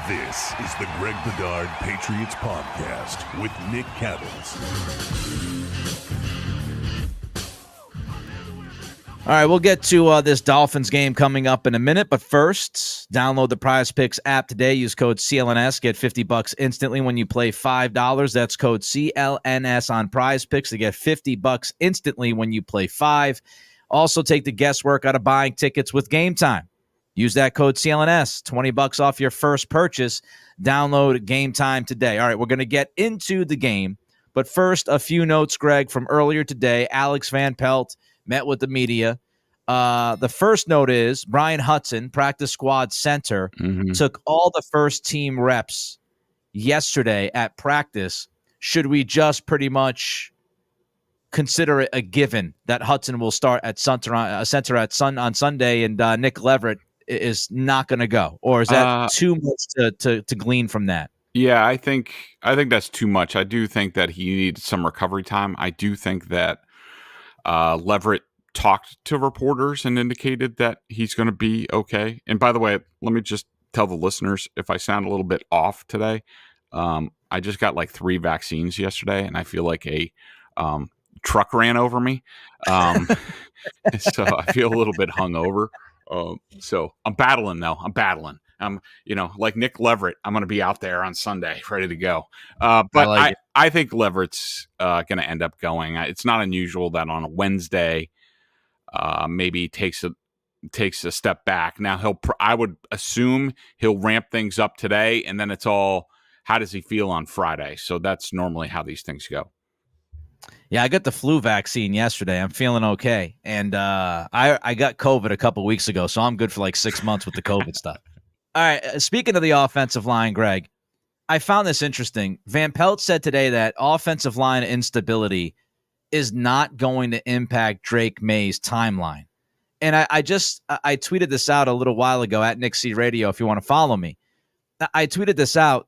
This is the Greg Bedard Patriots Podcast with Nick Cattles. All right, we'll get to this Dolphins game coming up in a minute, but first, download the PrizePicks app today. Use code CLNS. Get $50 instantly when you play $5. That's code CLNS on PrizePicks to get $50 instantly when you play $5. Also, take the guesswork out of buying tickets with Game Time. Use that code CLNS, $20 off your first purchase. Download Game Time today. All right, we're going to get into the game, but first, a few notes, Greg, from earlier today. Alex Van Pelt met with the media. The first note is Brian Hudson, practice squad center, took all the first team reps yesterday at practice. Should we just pretty much consider it a given that Hudson will start at center on Sunday and Nick Leverett is not going to go? Or is that too much to glean from that? Yeah, I think that's too much. I do think that he needs some recovery time. I do think that Leverett talked to reporters and indicated that he's going to be okay. And by the way, let me just tell the listeners, if I sound a little bit off today, I just got like 3 vaccines yesterday, and I feel like a truck ran over me. So I feel a little bit hungover. So I'm battling, though. I'm battling. Like Nick Leverett, I'm going to be out there on Sunday, ready to go. But I think Leverett's going to end up going. It's not unusual that on a Wednesday, maybe takes a step back. Now I would assume he'll ramp things up today, and then it's all, how does he feel on Friday? So that's normally how these things go. Yeah, I got the flu vaccine yesterday. I'm feeling okay. And I got COVID a couple weeks ago, so I'm good for like 6 months with the COVID stuff. All right, speaking of the offensive line, Greg, I found this interesting. Van Pelt said today that offensive line instability is not going to impact Drake May's timeline. And I tweeted this out a little while ago at Nick C Radio if you want to follow me. I tweeted this out.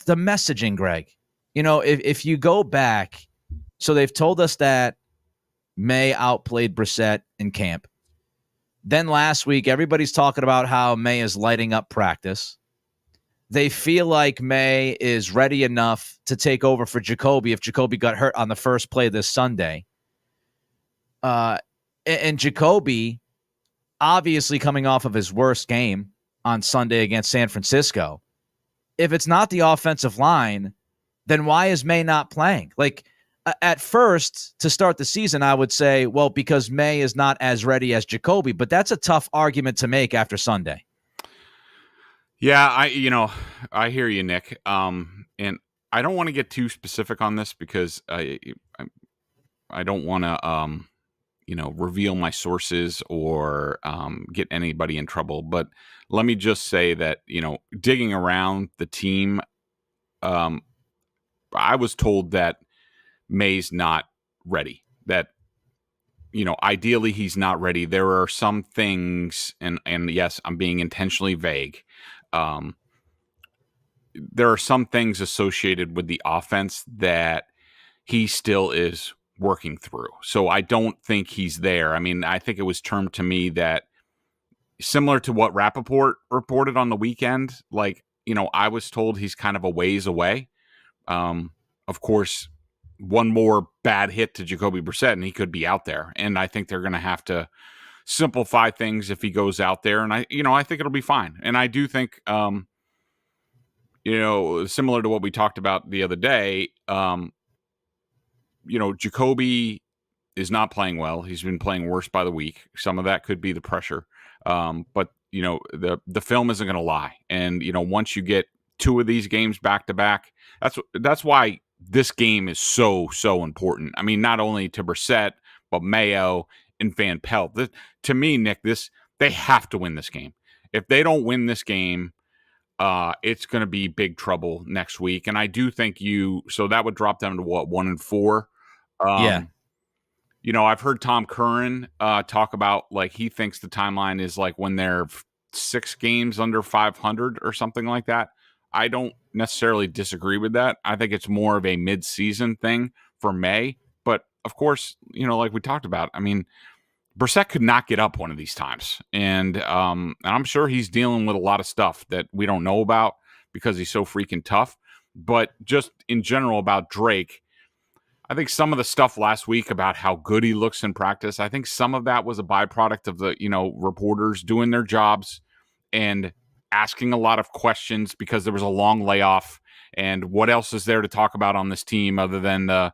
The messaging, Greg, if you go back, so they've told us that May outplayed Brissett in camp. Then last week, everybody's talking about how May is lighting up practice. They feel like May is ready enough to take over for Jacoby if Jacoby got hurt on the first play this Sunday. And Jacoby, obviously coming off of his worst game on Sunday against San Francisco. If it's not the offensive line, then why is May not playing? Like, at first, to start the season, I would say, well, because May is not as ready as Jacoby, but that's a tough argument to make after Sunday. Yeah, I hear you, Nick. And I don't want to get too specific on this because I don't want to, reveal my sources or get anybody in trouble. But let me just say that, digging around the team, I was told that May's not ready, that, ideally he's not ready. There are some things, and yes, I'm being intentionally vague. There are some things associated with the offense that he still is working through. So I don't think he's there. I mean, I think it was termed to me that similar to what Rappaport reported on the weekend, I was told he's kind of a ways away. Of course, one more bad hit to Jacoby Brissett and he could be out there. And I think they're going to have to simplify things if he goes out there. And I think it'll be fine. And I do think, similar to what we talked about the other day, Jacoby is not playing well. He's been playing worse by the week. Some of that could be the pressure. But the film isn't going to lie. And, once you get 2 of these games back to back, that's why this game is so important. I mean, not only to Brissett, but Mayo and Van Pelt. To me, Nick, they have to win this game. If they don't win this game, it's going to be big trouble next week. And I do think so that would drop them to what, 1-4. Yeah. I've heard Tom Curran talk about he thinks the timeline is when they're 6 games under 500 or something like that. I don't necessarily disagree with that. I think it's more of a mid-season thing for May. But, of course, like we talked about, I mean, Brissett could not get up one of these times. And I'm sure he's dealing with a lot of stuff that we don't know about. because he's so freaking tough. But just in general about Drake, I think some of the stuff last week about how good he looks in practice, I think some of that was a byproduct of the, reporters doing their jobs and asking a lot of questions because there was a long layoff. And what else is there to talk about on this team other than the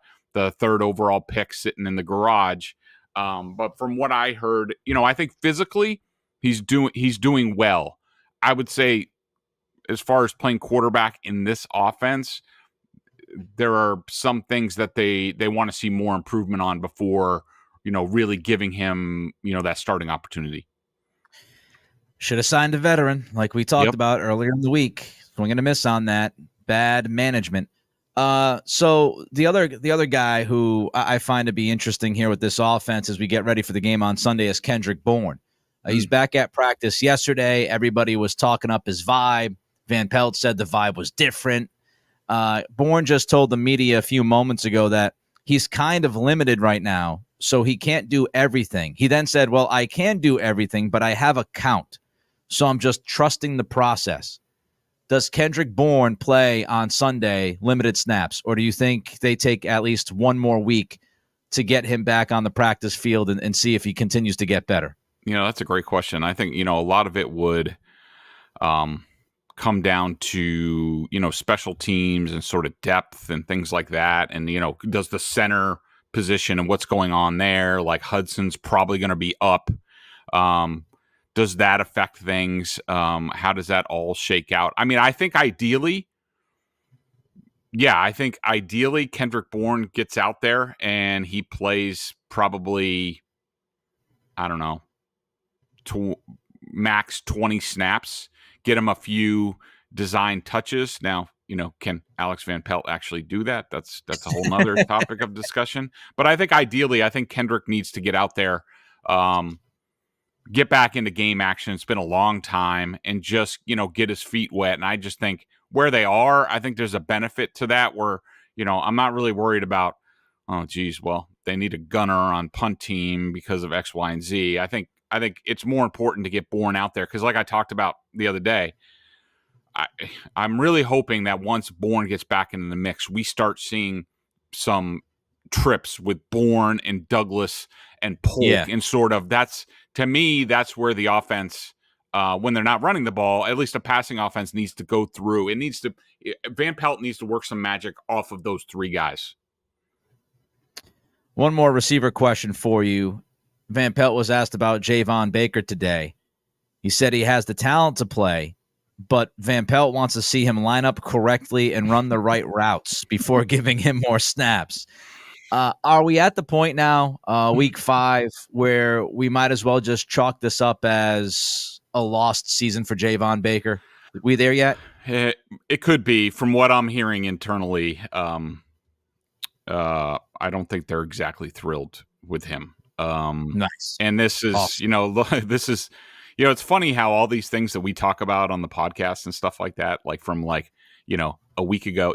third overall pick sitting in the garage? But from what I heard, I think physically he's doing well. I would say as far as playing quarterback in this offense, there are some things that they want to see more improvement on before, really giving him, that starting opportunity. Should have signed a veteran like we talked about earlier in the week. Swing and a miss on that. Bad management. So the other guy who I find to be interesting here with this offense as we get ready for the game on Sunday is Kendrick Bourne. He's back at practice yesterday. Everybody was talking up his vibe. Van Pelt said the vibe was different. Bourne just told the media a few moments ago that he's kind of limited right now, so he can't do everything. He then said, well, I can do everything, but I have a count, so I'm just trusting the process. Does Kendrick Bourne play on Sunday limited snaps, or do you think they take at least one more week to get him back on the practice field and see if he continues to get better? That's a great question. I think, a lot of it would come down to, special teams and sort of depth and things like that. And, does the center position and what's going on there, like Hudson's probably going to be up. Does that affect things? How does that all shake out? I mean, I think ideally Kendrick Bourne gets out there and he plays probably, I don't know, max 20 snaps, get him a few design touches. Now, can Alex Van Pelt actually do that? That's a whole nother topic of discussion. But I think ideally, Kendrick needs to get out there, get back into game action. It's been a long time and just, get his feet wet. And I just think where they are, I think there's a benefit to that where, I'm not really worried about, oh, geez, well, they need a gunner on punt team because of X, Y, and Z. I think it's more important to get Bourne out there because like I talked about the other day, I'm really hoping that once Bourne gets back into the mix, we start seeing some trips with Bourne and Douglas and Polk and sort of to me, that's where the offense, when they're not running the ball, at least a passing offense needs to go through. Van Pelt needs to work some magic off of those three guys. One more receiver question for you. Van Pelt was asked about Javon Baker today. He said he has the talent to play, but Van Pelt wants to see him line up correctly and run the right routes before giving him more snaps. Are we at the point now, week 5, where we might as well just chalk this up as a lost season for Javon Baker? Are we there yet? It could be. From what I'm hearing internally, I don't think they're exactly thrilled with him. Nice. And this is, awesome. It's funny how all these things that we talk about on the podcast and stuff like that, like from a week ago,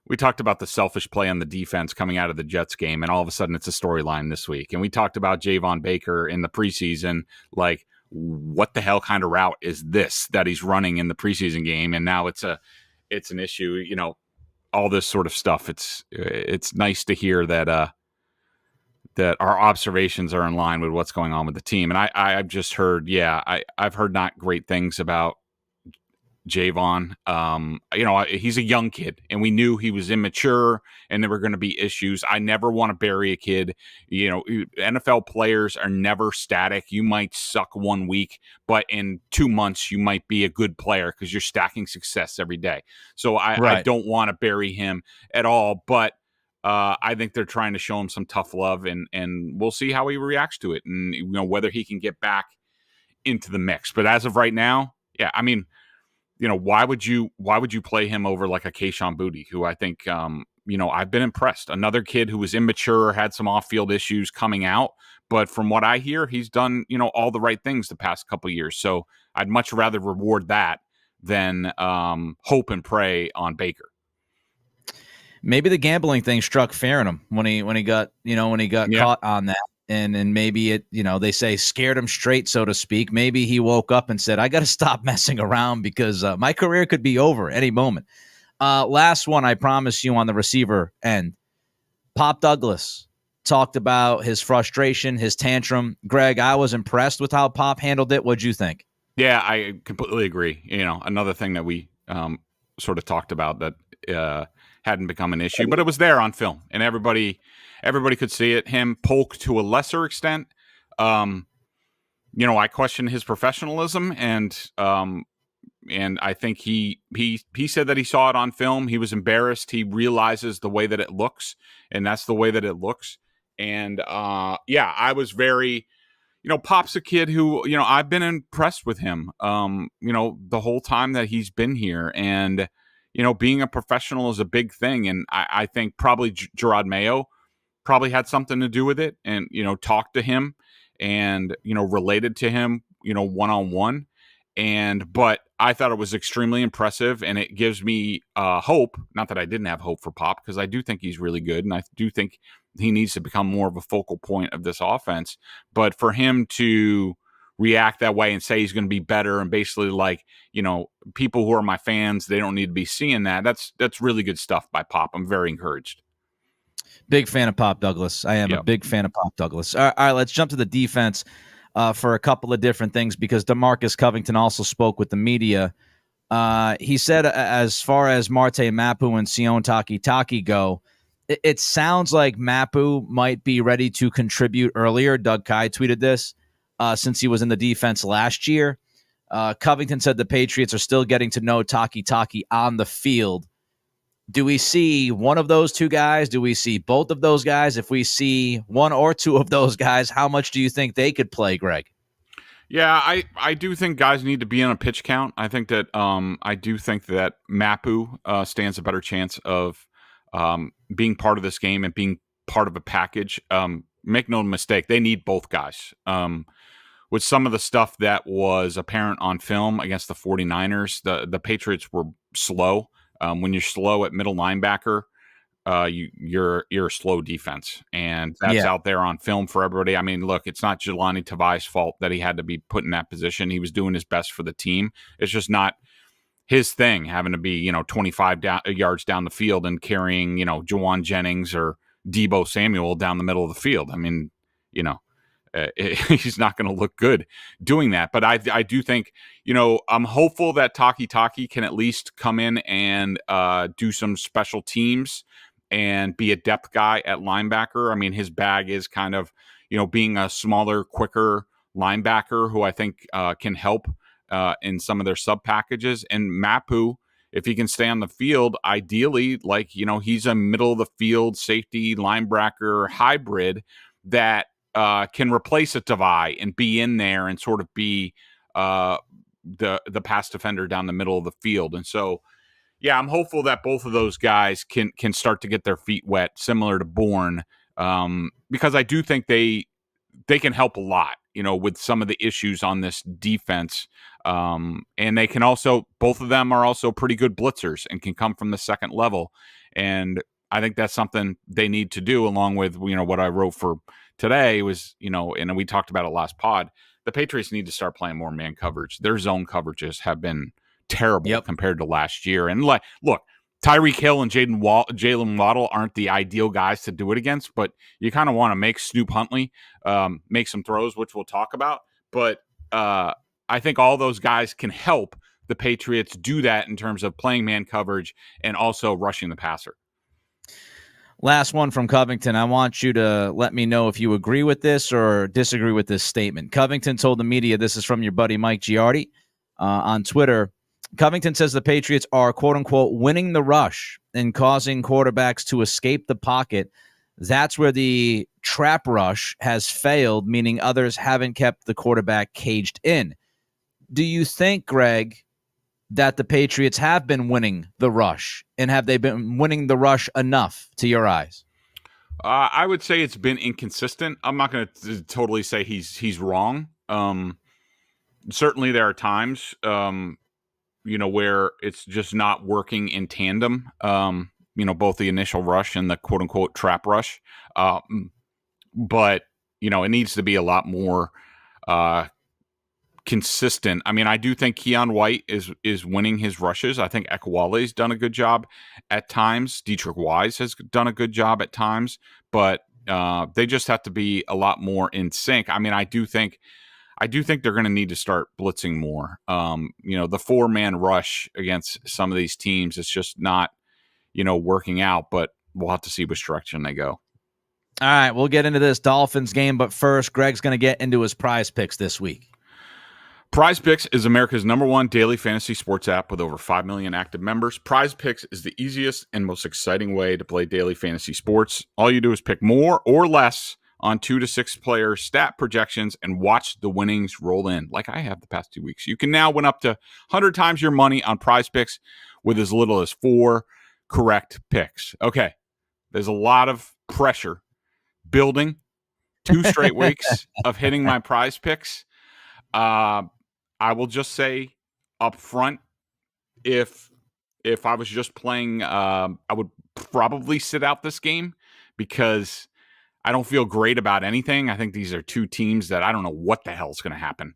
we talked about the selfish play on the defense coming out of the Jets game, and all of a sudden it's a storyline this week. And we talked about Javon Baker in the preseason, like what the hell kind of route is this that he's running in the preseason game? And now it's an issue, all this sort of stuff. It's nice to hear that, that our observations are in line with what's going on with the team. And I've just heard, I've heard not great things about Javon. He's a young kid and we knew he was immature and there were going to be issues. I never want to bury a kid. NFL players are never static. You might suck one week, but in 2 months you might be a good player because you're stacking success every day. So I don't want to bury him at all, but I think they're trying to show him some tough love and we'll see how he reacts to it and whether he can get back into the mix. But as of right now, why would you play him over like a Kayshon Boutte, who I think, I've been impressed. Another kid who was immature, had some off-field issues coming out, but from what I hear, he's done, all the right things the past couple of years. So I'd much rather reward that than hope and pray on Baker. Maybe the gambling thing struck fair in him when he got caught on that. and maybe it, they say scared him straight, so to speak. Maybe he woke up and said, I got to stop messing around because my career could be over any moment. Last one, I promise you, on the receiver end. Pop Douglas talked about his frustration, his tantrum. Greg, I was impressed with how Pop handled it. What'd you think? Yeah, I completely agree. Another thing that we sort of talked about that hadn't become an issue, but it was there on film, and everybody could see it. Him, Polk, to a lesser extent. I question his professionalism, and I think he said that he saw it on film. He was embarrassed. He realizes the way that it looks, and that's the way that it looks. And I was very. Pop's a kid who, I've been impressed with him, the whole time that he's been here. And, being a professional is a big thing. And I think probably Jerod Mayo probably had something to do with it and, talked to him and, related to him, one-on-one. But I thought it was extremely impressive, and it gives me hope. Not that I didn't have hope for Pop, because I do think he's really good, and I do think he needs to become more of a focal point of this offense. But for him to react that way and say he's going to be better, and basically people who are my fans, they don't need to be seeing that. That's really good stuff by Pop. I'm very encouraged. Big fan of Pop Douglas. I am a big fan of Pop Douglas. All right, let's jump to the defense. For a couple of different things, because DeMarcus Covington also spoke with the media. He said as far as Marte Mapu and Sion Taki go, it sounds like Mapu might be ready to contribute earlier. Doug Kai tweeted this since he was in the defense last year. Covington said the Patriots are still getting to know Taki on the field. Do we see one of those two guys? Do we see both of those guys? If we see one or two of those guys, how much do you think they could play, Greg? Yeah, I do think guys need to be in a pitch count. I think that I do think that Mapu stands a better chance of being part of this game and being part of a package. Make no mistake, they need both guys. With some of the stuff that was apparent on film against the 49ers, the Patriots were slow. When you're slow at middle linebacker, you're a slow defense, and that's out there on film for everybody. I mean, look, it's not Jelani Tavai's fault that he had to be put in that position. He was doing his best for the team. It's just not his thing, having to be 25 yards down the field and carrying Jawan Jennings or Deebo Samuel down the middle of the field. I mean, he's not going to look good doing that. But I do think, I'm hopeful that Taki can at least come in and do some special teams and be a depth guy at linebacker. I mean, his bag is kind of, being a smaller, quicker linebacker who I think can help in some of their sub packages. And Mapu, if he can stay on the field, ideally, he's a middle of the field safety linebacker hybrid that can replace a Tavai and be in there and sort of be the pass defender down the middle of the field. And so, I'm hopeful that both of those guys can start to get their feet wet, similar to Bourne, because I do think they can help a lot, with some of the issues on this defense. And they can also, both of them are also pretty good blitzers and can come from the second level. And I think that's something they need to do, along with, what I wrote for today was, and we talked about it last pod, the Patriots need to start playing more man coverage. Their zone coverages have been terrible compared to last year. And look, Tyreek Hill and Jalen Waddle aren't the ideal guys to do it against, but you kind of want to make Snoop Huntley make some throws, which we'll talk about. But I think all those guys can help the Patriots do that in terms of playing man coverage and also rushing the passer. Last one from Covington. I want you to let me know if you agree with this or disagree with this statement. Covington told the media, this is from your buddy Mike Giardi on Twitter. Covington says the Patriots are, quote unquote, winning the rush and causing quarterbacks to escape the pocket. That's where the trap rush has failed, meaning others haven't kept the quarterback caged in. Do you think, Greg, that the Patriots have been winning the rush, and have they been winning the rush enough to your eyes? I would say it's been inconsistent. I'm not going to totally say he's wrong. Certainly there are times, where it's just not working in tandem, both the initial rush and the quote unquote trap rush. But it needs to be a lot more consistent. I mean, I do think Keon White is winning his rushes. I think Ekwale's done a good job at times. Dietrich Wise has done a good job at times, but they just have to be a lot more in sync. I mean, I do think they're going to need to start blitzing more. The 4-man rush against some of these teams is just not, working out, but we'll have to see which direction they go. All right, we'll get into this Dolphins game, but first, Greg's going to get into his prize picks this week. PrizePicks is America's #1 daily fantasy sports app with over 5 million active members. PrizePicks is the easiest and most exciting way to play daily fantasy sports. All you do is pick more or less on 2 to 6 player stat projections and watch the winnings roll in, like I have the past 2 weeks. You can now win up to 100 times your money on PrizePicks with as little as 4 correct picks. Okay, there's a lot of pressure building. 2 straight weeks of hitting my PrizePicks. I will just say up front, if I was just playing, I would probably sit out this game because I don't feel great about anything. I think these are 2 teams that I don't know what the hell is going to happen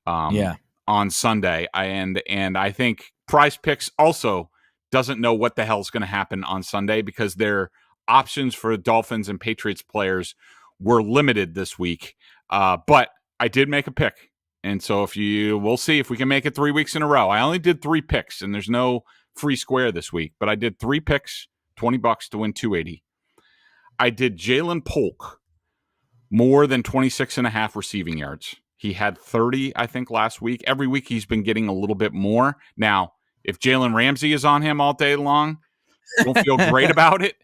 on Sunday. And I think PrizePicks also doesn't know what the hell is going to happen on Sunday because their options for Dolphins and Patriots players were limited this week. But I did make a pick. And so we'll see if we can make it 3 weeks in a row. I only did 3 picks, and there's no free square this week, but I did 3 picks, $20 to win $280. I did Jalen Polk more than 26.5 receiving yards. He had 30, I think, last week. Every week he's been getting a little bit more. Now, if Jalen Ramsey is on him all day long, I don't feel great about it.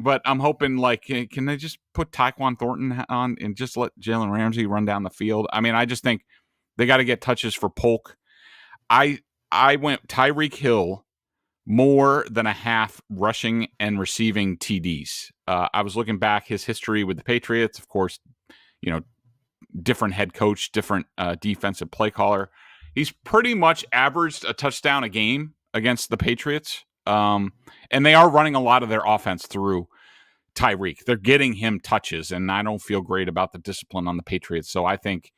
But I'm hoping, can they just put Tyquan Thornton on and just let Jalen Ramsey run down the field? I mean, I just think they got to get touches for Polk. I went Tyreek Hill more than a half rushing and receiving TDs. I was looking back his history with the Patriots, of course, different head coach, different defensive play caller. He's pretty much averaged a touchdown a game against the Patriots. And they are running a lot of their offense through Tyreek. They're getting him touches, and I don't feel great about the discipline on the Patriots. So I think,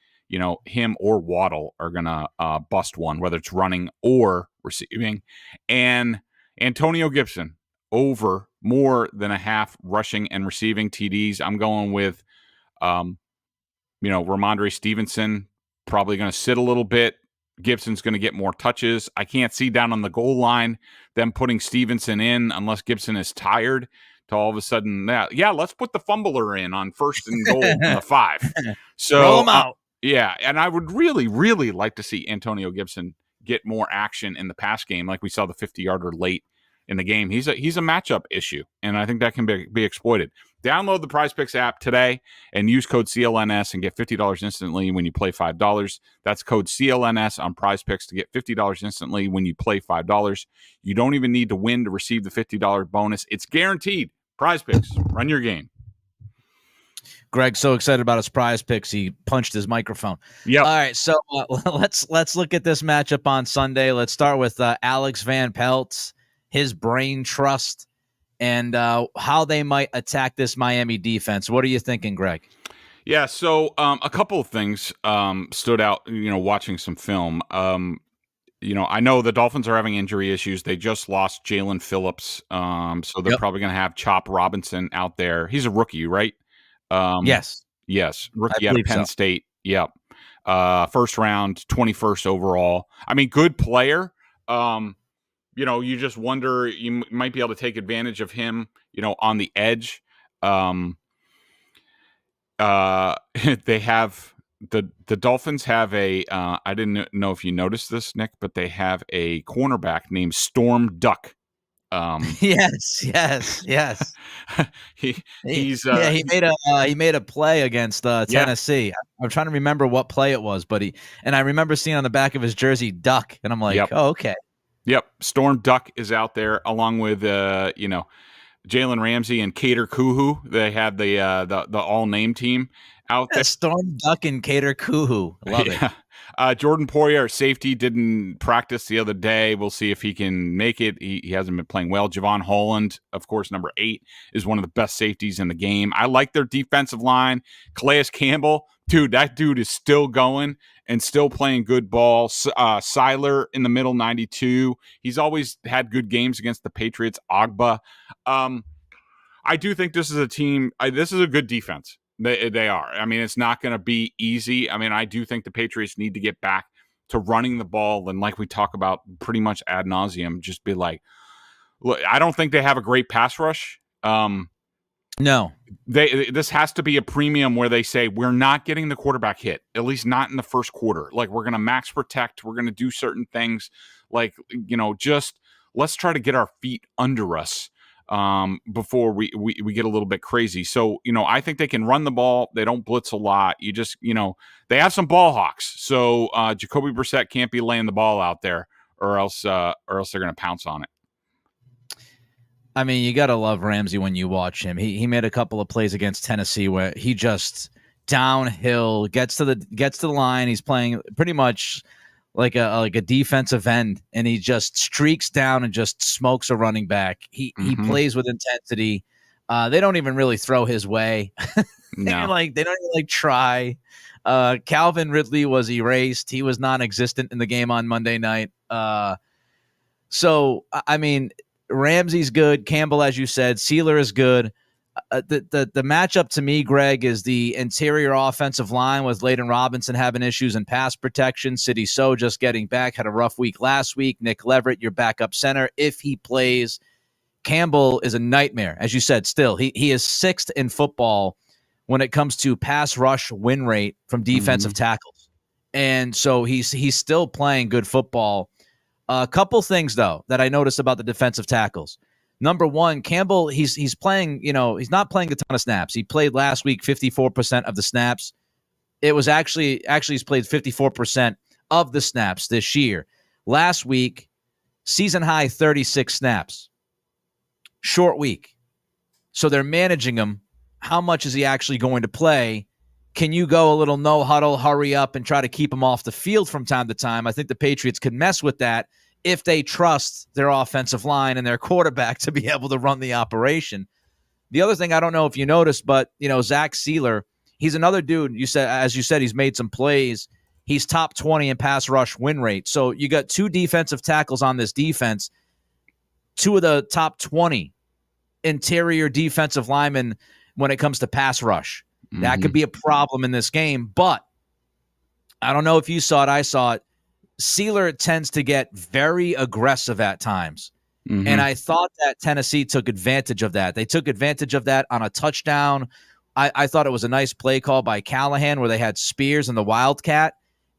him or Waddle are going to bust one, whether it's running or receiving. And Antonio Gibson, over more than a half rushing and receiving TDs. I'm going with, Ramondre Stevenson, probably going to sit a little bit. Gibson's going to get more touches. I can't see down on the goal line them putting Stevenson in unless Gibson is tired to all of a sudden, let's put the fumbler in on 1st and goal in the 5. So roll him out. And I would really, really like to see Antonio Gibson get more action in the pass game, like we saw the 50-yarder late in the game. He's a matchup issue, and I think that can be exploited. Download the PrizePicks app today and use code CLNS and get $50 instantly when you play $5. That's code CLNS on PrizePicks to get $50 instantly when you play $5. You don't even need to win to receive the $50 bonus. It's guaranteed. PrizePicks, run your game. Greg's so excited about his PrizePicks, he punched his microphone. Yep. All right, so let's look at this matchup on Sunday. Let's start with Alex Van Pelt, his brain trust, and how they might attack this Miami defense. What are you thinking, Greg? Yeah, so a couple of things stood out, watching some film. I know the Dolphins are having injury issues. They just lost Jalen Phillips, so they're probably going to have Chop Robinson out there. He's a rookie, right? Yes. Rookie out of Penn State. Yep. First round, 21st overall. I mean, good player. You just wonder, you might be able to take advantage of him, on the edge. They have the Dolphins have a, I didn't know if you noticed this, Nick, but they have a cornerback named Storm Duck. Yes. he made a play against Tennessee. Yeah. I'm trying to remember what play it was, but I remember seeing on the back of his jersey Duck, and I'm like, oh, okay. Yep, Storm Duck is out there along with Jalen Ramsey and Cater Kuhu. They have the all name team out there. Storm Duck and Cater Kuhu. Love it. Jordan Poyer, safety, didn't practice the other day. We'll see if he can make it. He hasn't been playing well. Javon Holland, of course, number 8, is one of the best safeties in the game. I like their defensive line. Calais Campbell, dude, that dude is still going and still playing good ball. Seiler in the middle, 92. He's always had good games against the Patriots. Ogba. I do think this is a team. This is a good defense. They are. I mean, it's not going to be easy. I mean, I do think the Patriots need to get back to running the ball. And like we talk about pretty much ad nauseum, just be like, look, I don't think they have a great pass rush. No. This has to be a premium where they say, we're not getting the quarterback hit, at least not in the first quarter. Like, we're going to max protect. We're going to do certain things. Like, just let's try to get our feet under us. Before we get a little bit crazy. So, I think they can run the ball. They don't blitz a lot. You just, they have some ball hawks. So Jacoby Brissett can't be laying the ball out there or else they're going to pounce on it. I mean, you got to love Ramsey when you watch him. He made a couple of plays against Tennessee where he just downhill gets to the line. He's playing pretty much like a defensive end, and he just streaks down and just smokes a running back. He plays with intensity. They don't even really throw his way. No. they don't even try. Calvin Ridley was erased. He was non-existent in the game on Monday night. So I mean, Ramsey's good. Campbell, as you said, Seiler is good. The matchup to me, Greg, is the interior offensive line with Layden Robinson having issues in pass protection. City So just getting back, had a rough week last week. Nick Leverett, your backup center, if he plays. Campbell is a nightmare, as you said. Still, he is 6th in football when it comes to pass rush win rate from defensive tackles, and so he's still playing good football. A couple things though that I noticed about the defensive tackles. Number one, Campbell, he's playing, he's not playing a ton of snaps. He played last week 54% of the snaps. It was actually he's played 54% of the snaps this year. Last week, season high 36 snaps. Short week. So they're managing him. How much is he actually going to play? Can you go a little no huddle, hurry up, and try to keep him off the field from time to time? I think the Patriots could mess with that if they trust their offensive line and their quarterback to be able to run the operation. The other thing, I don't know if you noticed, but, Zach Seiler, he's another dude. As you said, he's made some plays. He's top 20 in pass rush win rate. So you got 2 defensive tackles on this defense, 2 of the top 20 interior defensive linemen when it comes to pass rush. That could be a problem in this game, but I don't know if you saw it. I saw it. Seiler tends to get very aggressive at times. And I thought that Tennessee took advantage of that. They took advantage of that on a touchdown. I thought it was a nice play call by Callahan where they had Spears and the Wildcat,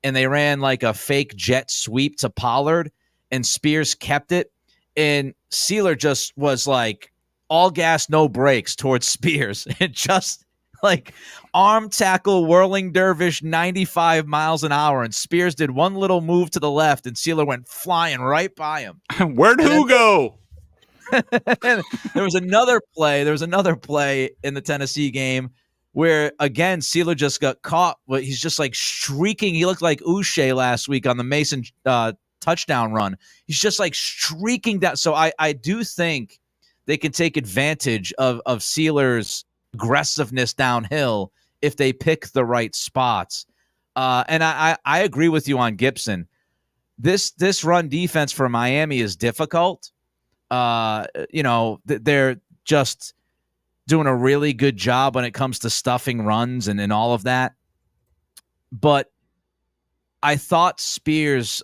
and they ran like a fake jet sweep to Pollard, and Spears kept it. And Seiler just was like all gas, no brakes towards Spears. It just like arm tackle, whirling dervish, 95 miles an hour. And Spears did one little move to the left, and Seiler went flying right by him. Where'd who go? There was another play in the Tennessee game where, again, Seiler just got caught. But he's just like streaking. He looked like Uche last week on the Mason touchdown run. He's just like streaking down. So I do think they can take advantage of Seiler's aggressiveness downhill if they pick the right spots. And I agree with you on Gibson. This run defense for Miami is difficult. They're just doing a really good job when it comes to stuffing runs and all of that. But I thought Spears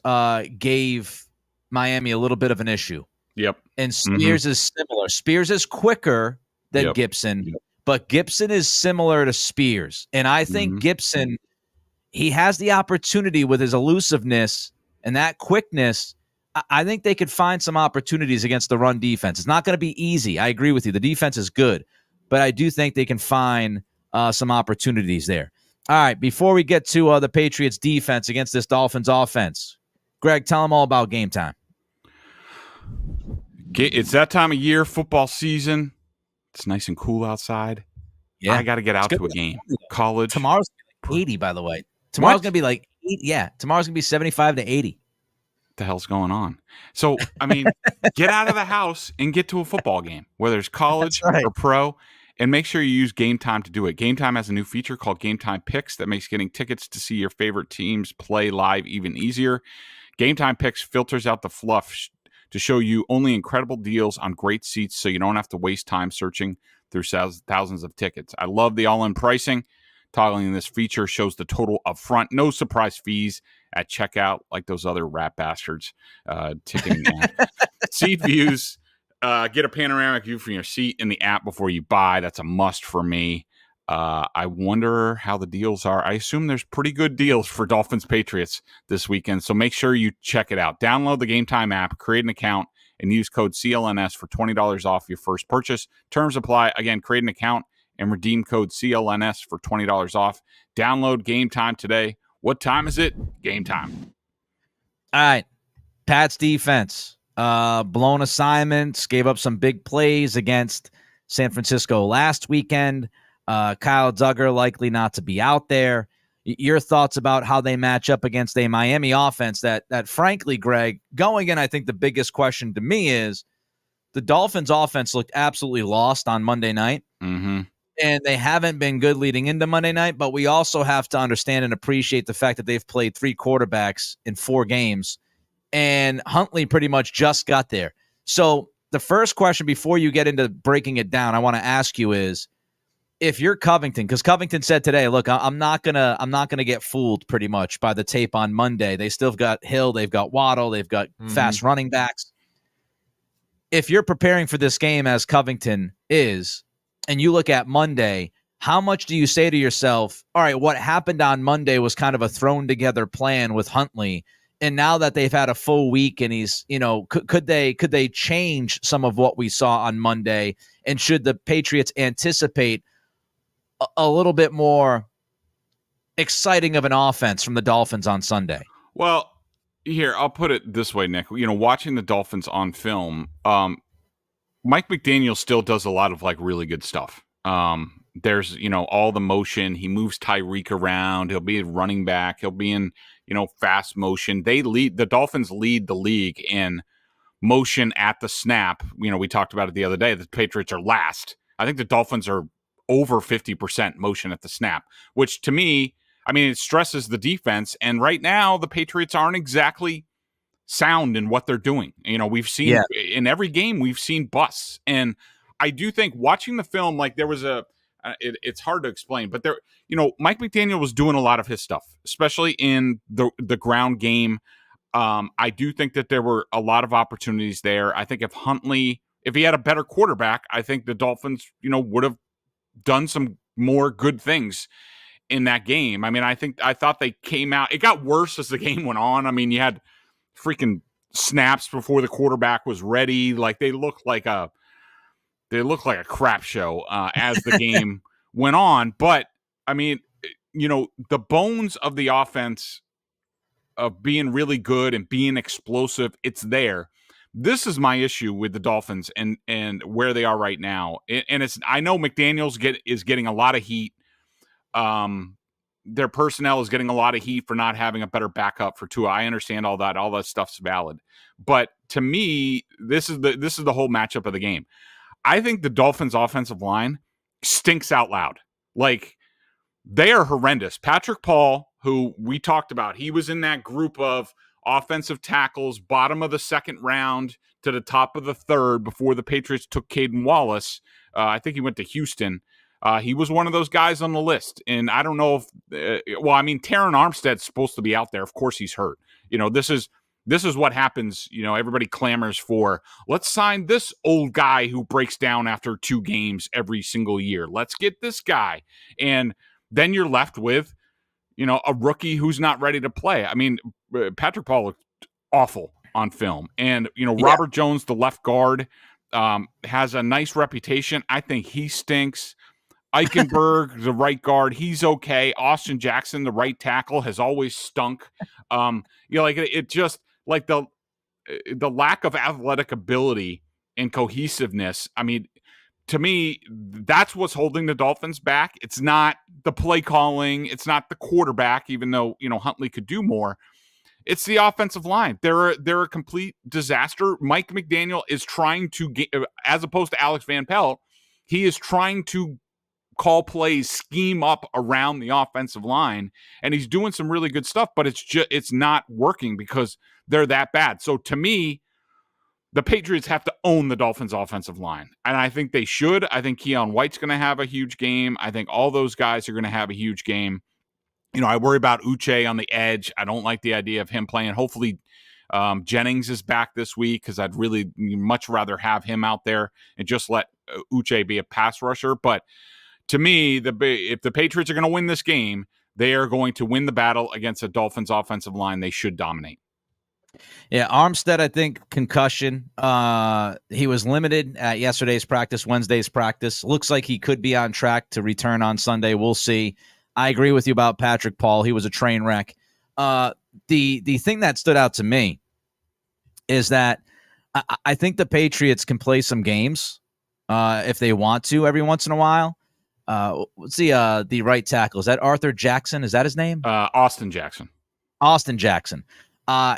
gave Miami a little bit of an issue. Yep. And Spears is similar. Spears is quicker than Gibson. Yep. But Gibson is similar to Spears. And I think Gibson, he has the opportunity with his elusiveness and that quickness. I think they could find some opportunities against the run defense. It's not going to be easy. I agree with you. The defense is good. But I do think they can find some opportunities there. All right, before we get to the Patriots defense against this Dolphins offense, Greg, tell them all about game time. It's that time of year, football season. It's nice and cool outside. Yeah, I got to get out to a game. College. Tomorrow's 80, by the way. Tomorrow's going to be like tomorrow's going to be 75 to 80. The hell's going on? So, I mean, get out of the house and get to a football game, whether it's college or pro, and make sure you use Game Time to do it. Game Time has a new feature called Game Time Picks that makes getting tickets to see your favorite teams play live even easier. Game Time Picks filters out the fluff to show you only incredible deals on great seats so you don't have to waste time searching through thousands of tickets. I love the all-in pricing. Toggling this feature shows the total upfront, no surprise fees at checkout like those other rat bastards ticketing. Seat views, get a panoramic view from your seat in the app before you buy. That's a must for me. I wonder how the deals are. I assume there's pretty good deals for Dolphins Patriots this weekend, so make sure you check it out. Download the Game Time app, create an account, and use code CLNS for $20 off your first purchase. Terms apply. Again, create an account and redeem code CLNS for $20 off. Download Game Time today. What time is it? Game time. All right. Pat's defense. Blown assignments, gave up some big plays against San Francisco last weekend. Kyle Duggar likely not to be out there. Your thoughts about how they match up against a Miami offense that frankly, Greg, going in, I think the biggest question to me is the Dolphins offense looked absolutely lost on Monday night. Mm-hmm. And they haven't been good leading into Monday night, but we also have to understand and appreciate the fact that they've played 3 quarterbacks in 4 games, and Huntley pretty much just got there. So the first question before you get into breaking it down, I want to ask you is, if you're Covington, because Covington said today, look, I'm not gonna get fooled pretty much by the tape on Monday. They still got Hill, they've got Waddle, they've got fast running backs. If you're preparing for this game as Covington is, and you look at Monday, how much do you say to yourself, all right, what happened on Monday was kind of a thrown together plan with Huntley, and now that they've had a full week and he's, could they change some of what we saw on Monday, and should the Patriots anticipate a little bit more exciting of an offense from the Dolphins on Sunday? Well, here, I'll put it this way, Nick. Watching the Dolphins on film, Mike McDaniel still does a lot of really good stuff. There's, all the motion. He moves Tyreek around. He'll be a running back. He'll be in, fast motion. The Dolphins lead the league in motion at the snap. We talked about it the other day. The Patriots are last. I think the Dolphins are over 50% motion at the snap, which to me, it stresses the defense. And right now, the Patriots aren't exactly sound in what they're doing. We've seen in every game, we've seen busts. And I do think watching the film, there was it's hard to explain, but Mike McDaniel was doing a lot of his stuff, especially in the ground game. I do think that there were a lot of opportunities there. I think if he had a better quarterback, I think the Dolphins, would have done some more good things in that game. I thought they came out. It got worse as the game went on. You had freaking snaps before the quarterback was ready. They looked like a crap show as the game went on. But the bones of the offense of being really good and being explosive, it's there. This is my issue with the Dolphins and where they are right now. And I know McDaniels is getting a lot of heat. Their personnel is getting a lot of heat for not having a better backup for Tua. I understand all that. All that stuff's valid. But to me, this is the whole matchup of the game. I think the Dolphins' offensive line stinks out loud. They are horrendous. Patrick Paul, who we talked about, he was in that group of offensive tackles, bottom of the second round to the top of the third before the Patriots took Caden Wallace. I think he went to Houston. He was one of those guys on the list. And I don't know if, Taron Armstead's supposed to be out there. Of course he's hurt. This is what happens. Everybody clamors for, let's sign this old guy who breaks down after 2 games every single year. Let's get this guy. And then you're left with, a rookie who's not ready to play. Patrick Paul looked awful on film. And, Robert Jones, the left guard, has a nice reputation. I think he stinks. Eichenberg, the right guard, he's okay. Austin Jackson, the right tackle, has always stunk. It just the lack of athletic ability and cohesiveness. to me, that's what's holding the Dolphins back. It's not the play calling. It's not the quarterback, even though, Huntley could do more. It's the offensive line. They're a complete disaster. Mike McDaniel is trying to get, as opposed to Alex Van Pelt, he is trying to call plays, scheme up around the offensive line, and he's doing some really good stuff, but it's not working because they're that bad. So to me, the Patriots have to own the Dolphins offensive line, and I think they should. I think Keon White's going to have a huge game. I think all those guys are going to have a huge game. I worry about Uche on the edge. I don't like the idea of him playing. Hopefully Jennings is back this week because I'd really much rather have him out there and just let Uche be a pass rusher. But to me, if the Patriots are going to win this game, they are going to win the battle against a Dolphins offensive line. They should dominate. Yeah, Armstead, I think, concussion. He was limited at yesterday's practice, Wednesday's practice. Looks like he could be on track to return on Sunday. We'll see. I agree with you about Patrick Paul. He was a train wreck. The thing that stood out to me is that I think the Patriots can play some games if they want to every once in a while. Let's see the right tackle. Is that Arthur Jackson? Is that his name? Austin Jackson. Austin Jackson.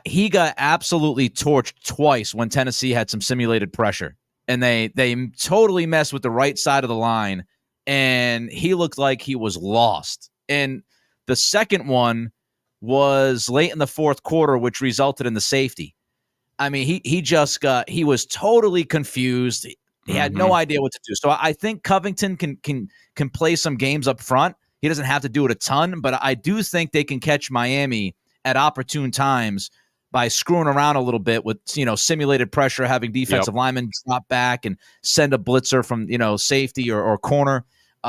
He got absolutely torched twice when Tennessee had some simulated pressure. And they totally messed with the right side of the line. And he looked like he was lost. And the second one was late in the fourth quarter, which resulted in the safety. I mean, he was totally confused. He had no idea what to do. So I think Covington can play some games up front. He doesn't have to do it a ton, but I do think they can catch Miami at opportune times by screwing around a little bit with, simulated pressure, having defensive linemen drop back and send a blitzer from, safety or corner.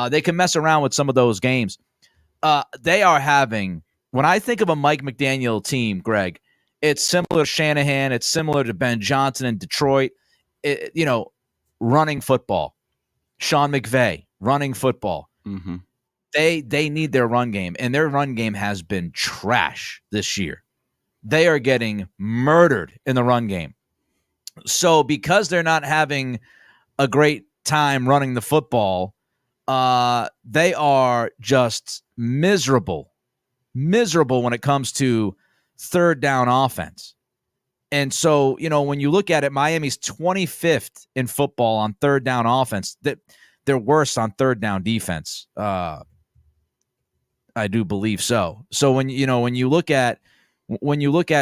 They can mess around with some of those games. They are having, when I think of a Mike McDaniel team, Greg, it's similar to Shanahan. It's similar to Ben Johnson in Detroit, running football. Sean McVay, running football. Mm-hmm. They need their run game, and their run game has been trash this year. They are getting murdered in the run game. So because they're not having a great time running the football, they are just miserable when it comes to third down offense. And so, when you look at it, Miami's 25th in football on third down offense. They're worse on third down defense. I do believe so. So when you look at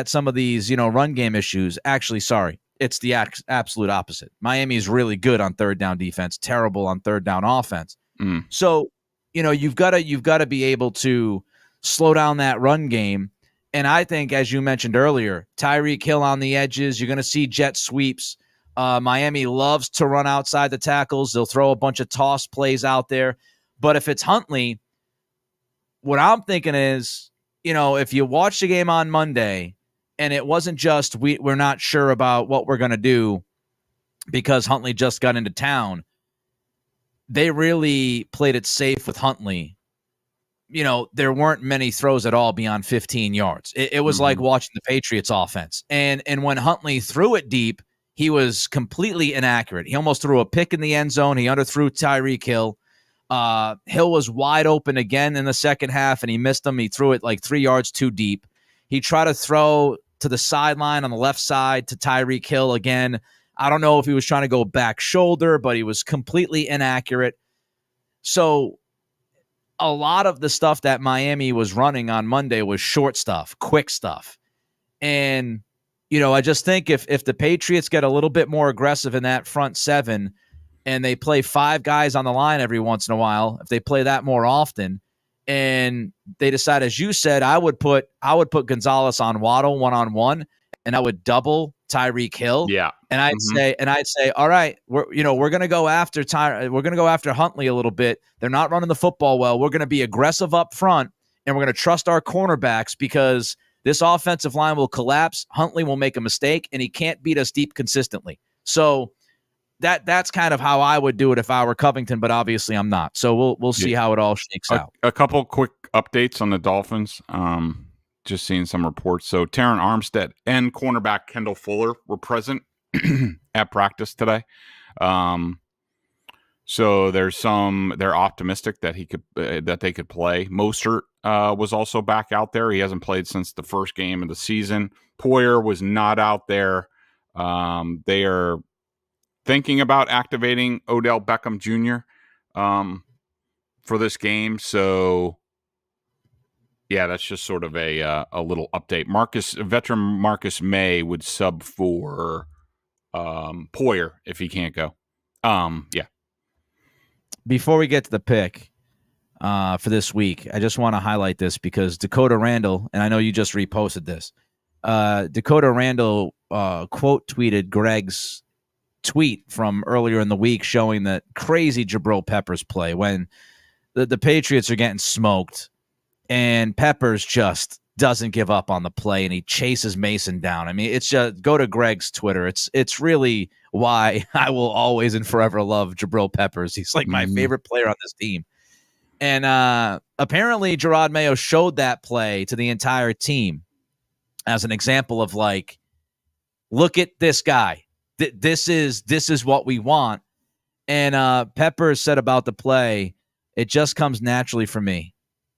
some of these, run game issues, actually, sorry, it's the absolute opposite. Miami is really good on third down defense, terrible on third down offense. So, you've got to be able to slow down that run game. And I think, as you mentioned earlier, Tyreek Hill on the edges, you're going to see jet sweeps. Miami loves to run outside the tackles. They'll throw a bunch of toss plays out there. But if it's Huntley, what I'm thinking is, if you watch the game on Monday and it wasn't just we're not sure about what we're going to do because Huntley just got into town, they really played it safe with Huntley. There weren't many throws at all beyond 15 yards. It was like watching the Patriots offense. And when Huntley threw it deep, he was completely inaccurate. He almost threw a pick in the end zone. He underthrew Tyreek Hill. Hill was wide open again in the second half, and he missed him. He threw it like 3 yards too deep. He tried to throw to the sideline on the left side to Tyreek Hill again. I don't know if he was trying to go back shoulder, but he was completely inaccurate. So a lot of the stuff that Miami was running on Monday was short stuff, quick stuff. And, I just think if the Patriots get a little bit more aggressive in that front seven and they play 5 guys on the line every once in a while, if they play that more often, and they decide, as you said, I would put Gonzalez on Waddle 1-on-1, and I would double Tyreek Hill. Yeah. And I'd say, all right, we're going to go after Huntley a little bit. They're not running the football well. We're going to be aggressive up front, and we're going to trust our cornerbacks because this offensive line will collapse. Huntley will make a mistake, and he can't beat us deep consistently. So that's kind of how I would do it if I were Covington, but obviously I'm not. So we'll see how it all shakes out. A couple quick updates on the Dolphins. Just seeing some reports. So Terron Armstead and cornerback Kendall Fuller were present at practice today. So they're optimistic that they could play. Mostert was also back out there. He hasn't played since the first game of the season. Poyer was not out there. They are thinking about activating Odell Beckham Jr. For this game. So yeah, that's just sort of a little update. Veteran Marcus May would sub for Poyer if he can't go. Yeah. Before we get to the pick for this week, I just want to highlight this because Dakota Randall, and I know you just reposted this, Dakota Randall quote tweeted Greg's tweet from earlier in the week showing that crazy Jabril Peppers play when the Patriots are getting smoked and Peppers just doesn't give up on the play and he chases Mason down. I mean, it's just go to Greg's Twitter. It's really why I will always and forever love Jabril Peppers. He's like my favorite player on this team. And apparently Jerod Mayo showed that play to the entire team as an example of like, look at this guy. This is what we want. And Peppers said about the play, it just comes naturally for me.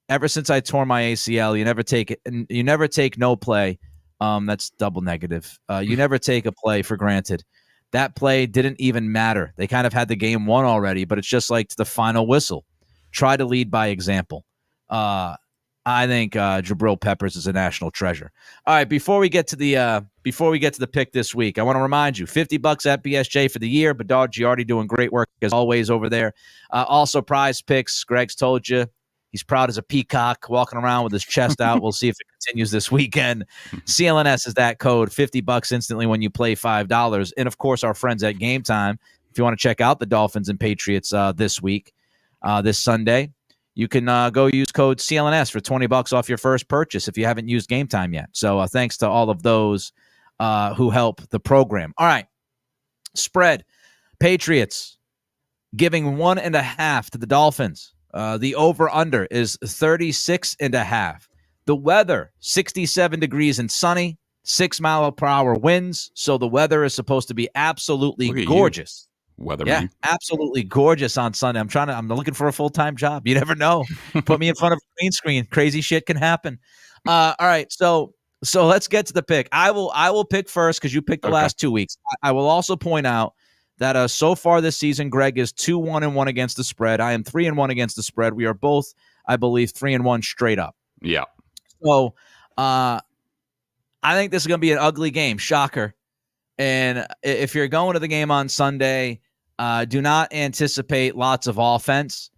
Ever since I tore my ACL, you never take no play. That's double negative. You never take a play for granted. That play didn't even matter. They kind of had the game won already, but it's just like to the final whistle. Try to lead by example. I think Jabril Peppers is a national treasure. All right, before we get to the pick this week, I want to remind you, $50 at BSJ for the year. Bedard Giardi doing great work as always over there. Also, PrizePicks. Greg's told you. He's proud as a peacock walking around with his chest out. We'll see if it continues this weekend. CLNS is that code, $50 instantly when you play $5. And, of course, our friends at Game Time, if you want to check out the Dolphins and Patriots this week, this Sunday, you can go use code CLNS for $20 off your first purchase if you haven't used Game Time yet. So thanks to all of those who help the program. All right, spread. Patriots giving 1.5 to the Dolphins. The over-under is 36.5. The weather, 67 degrees and sunny, 6-mile-per-hour winds. So the weather is supposed to be absolutely gorgeous. Weatherman. Yeah, absolutely gorgeous on Sunday. I'm looking for a full-time job. You never know. Put me in front of a green screen. Crazy shit can happen. All right, so let's get to the pick. I will pick first because you picked the last 2 weeks. I will also point out that so far this season, Greg is 2-1-1 against the spread. I am 3-1 against the spread. We are both, I believe, 3-1 straight up. Yeah. So I think this is going to be an ugly game. Shocker. And if you're going to the game on Sunday, do not anticipate lots of offense.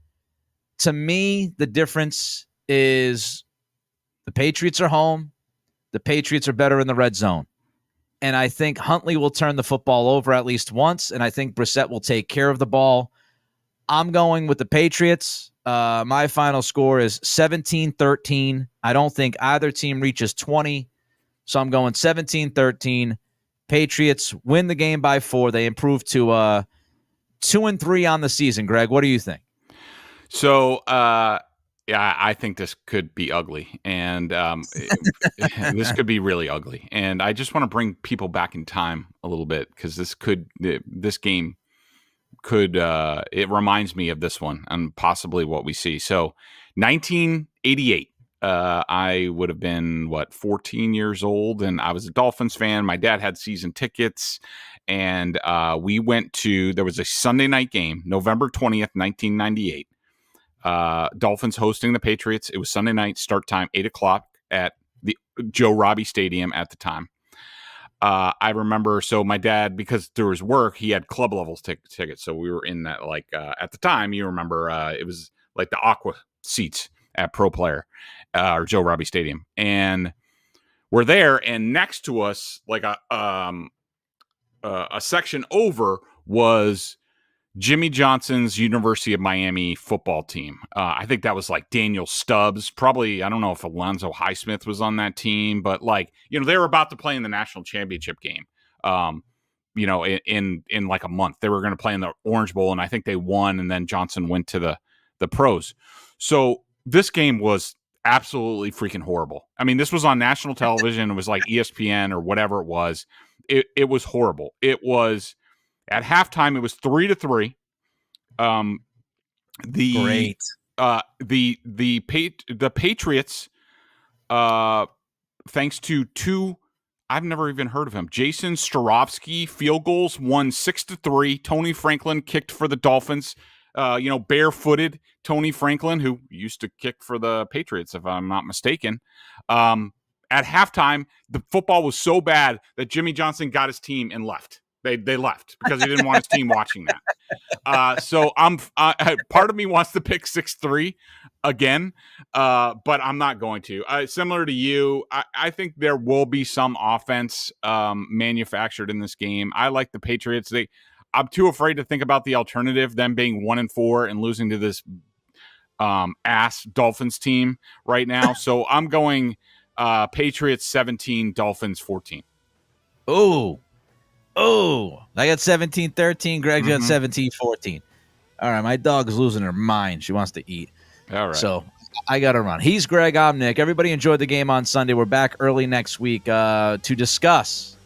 To me, the difference is the Patriots are home. The Patriots are better in the red zone. And I think Huntley will turn the football over at least once, and I think Brissett will take care of the ball. I'm going with the Patriots. My final score is 17-13. I don't think either team reaches 20, so I'm going 17-13. Patriots win the game by 4. They improve to 2-3 on the season. Greg, what do you think? So, yeah, I think this could be ugly, and this could be really ugly. And I just want to bring people back in time a little bit because this game could it reminds me of this one and possibly what we see. So, 1988, I would have been 14 years old, and I was a Dolphins fan. My dad had season tickets, and we went to. There was a Sunday night game, November 20th, 1998. Dolphins hosting the Patriots. It was Sunday night, start time 8:00 at the Joe Robbie Stadium at the time. I remember, so my dad, because through his work, he had club levels tickets. So we were in that, at the time, you remember, it was like the aqua seats at Pro Player or Joe Robbie Stadium. And we're there, and next to us, like a section over, was Jimmy Johnson's University of Miami football team. I think that was like Daniel Stubbs. Probably, I don't know if Alonzo Highsmith was on that team, but they were about to play in the national championship game. In like a month, they were going to play in the Orange Bowl, and I think they won. And then Johnson went to the pros. So this game was absolutely freaking horrible. I mean, this was on national television. It was like ESPN or whatever it was. It was horrible. It was. At halftime, it was 3-3. Great. The Patriots, thanks to two, I've never even heard of him, Jason Starovsky field goals, won 6-3. Tony Franklin kicked for the Dolphins. Barefooted Tony Franklin, who used to kick for the Patriots, if I'm not mistaken. At halftime, the football was so bad that Jimmy Johnson got his team and left. They left because he didn't want his team watching that. So part of me wants to pick 6-3 again, but I'm not going to. Similar to you, I think there will be some offense manufactured in this game. I like the Patriots. I'm too afraid to think about the alternative, them being 1-4 and losing to this ass Dolphins team right now. So I'm going Patriots 17, Dolphins 14. Oh, I got 17-13. Greg's got 17-14. All right, my dog's losing her mind. She wants to eat. All right. So I got to run. He's Greg. I'm Nick. Everybody enjoyed the game on Sunday. We're back early next week to discuss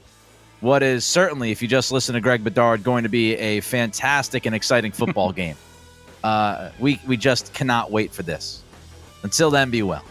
what is certainly, if you just listen to Greg Bedard, going to be a fantastic and exciting football game. We just cannot wait for this. Until then, be well.